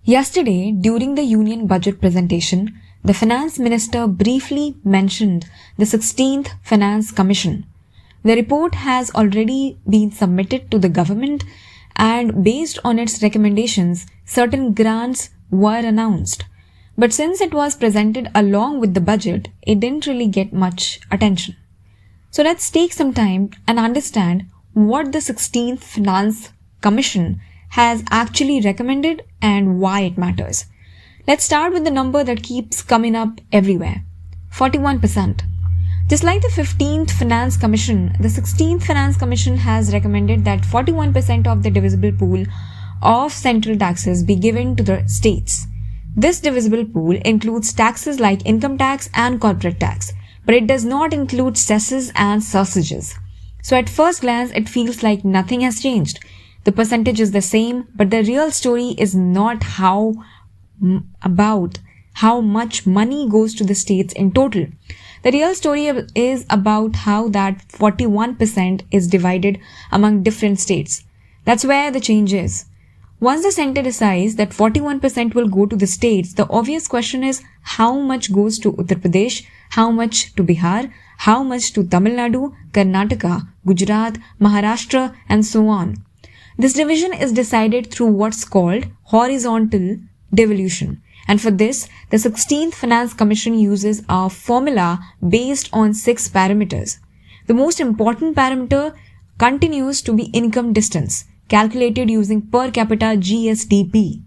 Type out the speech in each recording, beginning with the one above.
Yesterday, during the Union budget presentation, the Finance Minister briefly mentioned the 16th Finance Commission. The report has already been submitted to the government, and based on its recommendations, certain grants were announced. But since it was presented along with the budget, it didn't really get much attention. So let's take some time and understand what the 16th Finance Commission has actually recommended and why it matters. Let's start with the number that keeps coming up everywhere, 41%. Just like the 15th Finance Commission, the 16th Finance Commission has recommended that 41% of the divisible pool of central taxes be given to the states. This divisible pool includes taxes like income tax and corporate tax, but it does not include cesses and surcharges. So at first glance, it feels like nothing has changed. The percentage is the same, but the real story is not about how much money goes to the states in total. The real story is about how that 41% is divided among different states. That's where the change is. Once the center decides that 41% will go to the states, the obvious question is how much goes to Uttar Pradesh, how much to Bihar, how much to Tamil Nadu, Karnataka, Gujarat, Maharashtra, and so on. This division is decided through what's called horizontal devolution. And for this, the 16th Finance Commission uses a formula based on 6 parameters. The most important parameter continues to be income distance, calculated using per capita GSDP.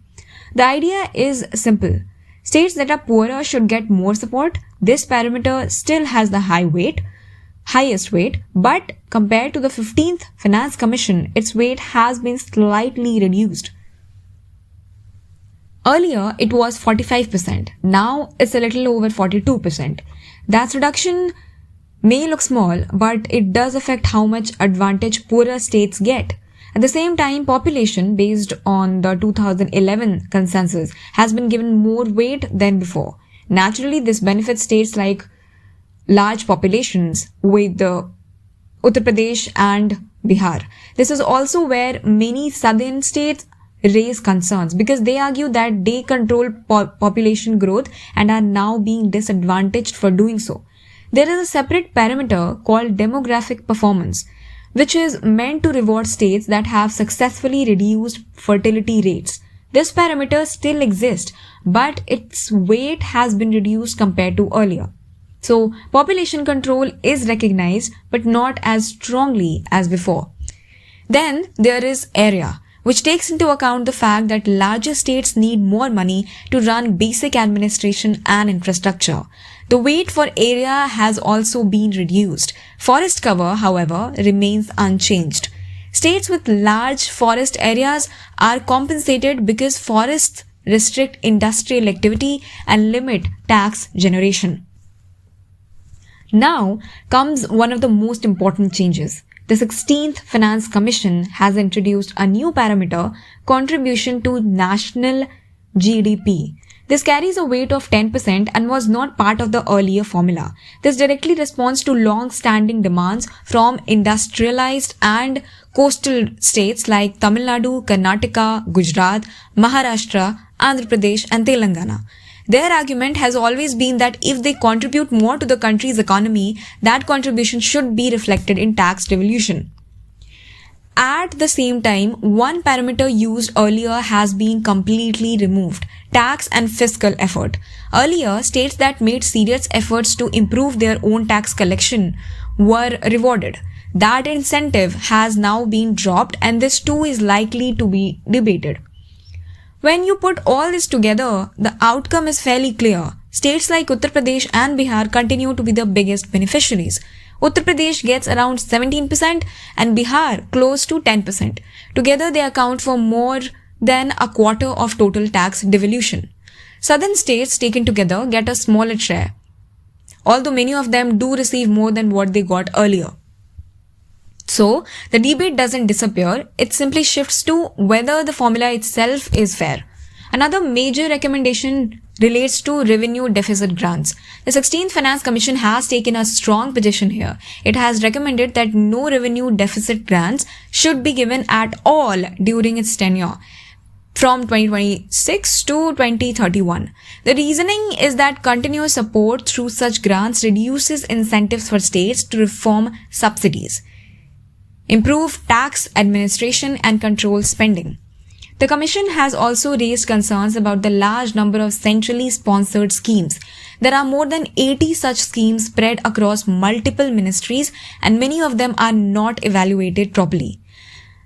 The idea is simple. States that are poorer should get more support. This parameter still has the highest weight, but compared to the 15th Finance Commission, its weight has been slightly reduced. Earlier, it was 45%. Now, it's a little over 42%. That reduction may look small, but it does affect how much advantage poorer states get. At the same time, population, based on the 2011 consensus, has been given more weight than before. Naturally, this benefits states like large populations with the Uttar Pradesh and Bihar. This is also where many southern states raise concerns because they argue that they control population growth and are now being disadvantaged for doing so. There is a separate parameter called demographic performance, which is meant to reward states that have successfully reduced fertility rates. This parameter still exists, but its weight has been reduced compared to earlier. So, population control is recognized, but not as strongly as before. Then there is area, which takes into account the fact that larger states need more money to run basic administration and infrastructure. The weight for area has also been reduced. Forest cover, however, remains unchanged. States with large forest areas are compensated because forests restrict industrial activity and limit tax generation. Now comes one of the most important changes. The 16th Finance Commission has introduced a new parameter, contribution to national GDP. This carries a weight of 10% and was not part of the earlier formula. This directly responds to long-standing demands from industrialized and coastal states like Tamil Nadu, Karnataka, Gujarat, Maharashtra, Andhra Pradesh, and Telangana. Their argument has always been that if they contribute more to the country's economy, that contribution should be reflected in tax devolution. At the same time, one parameter used earlier has been completely removed: tax and fiscal effort. Earlier, states that made serious efforts to improve their own tax collection were rewarded. That incentive has now been dropped, and this too is likely to be debated. When you put all this together, the outcome is fairly clear. States like Uttar Pradesh and Bihar continue to be the biggest beneficiaries. Uttar Pradesh gets around 17% and Bihar close to 10%. Together they account for more than a quarter of total tax devolution. Southern states taken together get a smaller share, although many of them do receive more than what they got earlier. So, the debate doesn't disappear, it simply shifts to whether the formula itself is fair. Another major recommendation relates to revenue deficit grants. The 16th Finance Commission has taken a strong position here. It has recommended that no revenue deficit grants should be given at all during its tenure. from 2026 to 2031. The reasoning is that continuous support through such grants reduces incentives for states to reform subsidies, improve tax administration, and control spending. The Commission has also raised concerns about the large number of centrally sponsored schemes. There are more than 80 such schemes spread across multiple ministries, and many of them are not evaluated properly.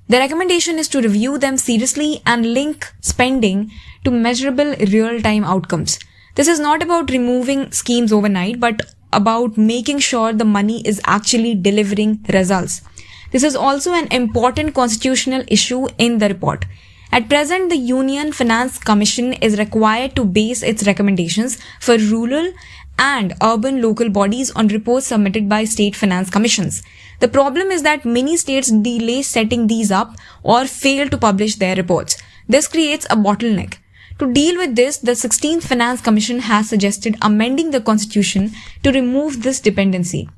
The recommendation is to review them seriously and link spending to measurable real-time outcomes. This is not about removing schemes overnight, but about making sure the money is actually delivering results. This is also an important constitutional issue in the report. At present, the Union Finance Commission is required to base its recommendations for rural and urban local bodies on reports submitted by state finance commissions. The problem is that many states delay setting these up or fail to publish their reports. This creates a bottleneck. To deal with this, the 16th Finance Commission has suggested amending the constitution to remove this dependency.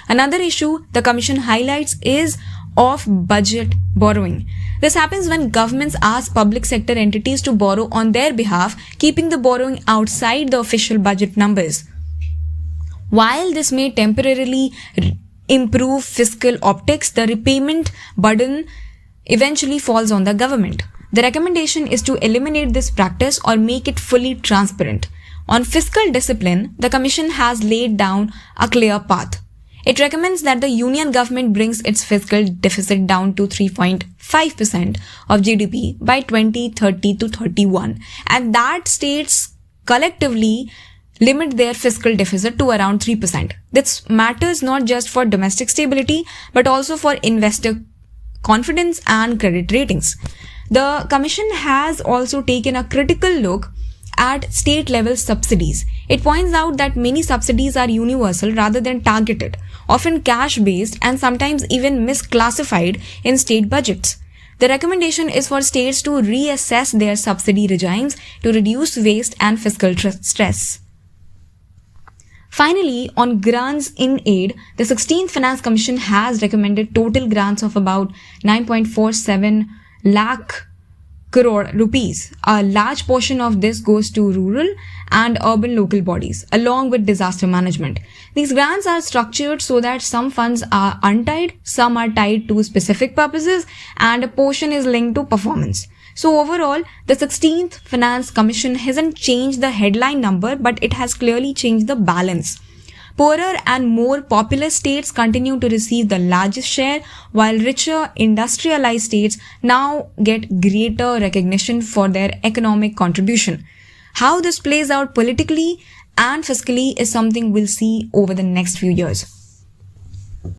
Another issue the Commission highlights is off-budget borrowing. This happens when governments ask public sector entities to borrow on their behalf, keeping the borrowing outside the official budget numbers. While this may temporarily improve fiscal optics, the repayment burden eventually falls on the government. The recommendation is to eliminate this practice or make it fully transparent. On fiscal discipline, the Commission has laid down a clear path. It recommends that the union government brings its fiscal deficit down to 3.5% of GDP by 2030 to 31, and that states collectively limit their fiscal deficit to around 3%. This matters not just for domestic stability, but also for investor confidence and credit ratings. The Commission has also taken a critical look at state-level subsidies. It points out that many subsidies are universal rather than targeted, often cash-based and sometimes even misclassified in state budgets. The recommendation is for states to reassess their subsidy regimes to reduce waste and fiscal stress. Finally, on grants in aid, the 16th Finance Commission has recommended total grants of about 9.47 lakh crore rupees. A large portion of this goes to rural and urban local bodies, along with disaster management. These grants are structured so that some funds are untied, some are tied to specific purposes, and a portion is linked to performance. So overall, the 16th Finance Commission hasn't changed the headline number, but it has clearly changed the balance. Poorer and more populous states continue to receive the largest share, while richer, industrialized states now get greater recognition for their economic contribution. How this plays out politically and fiscally is something we'll see over the next few years.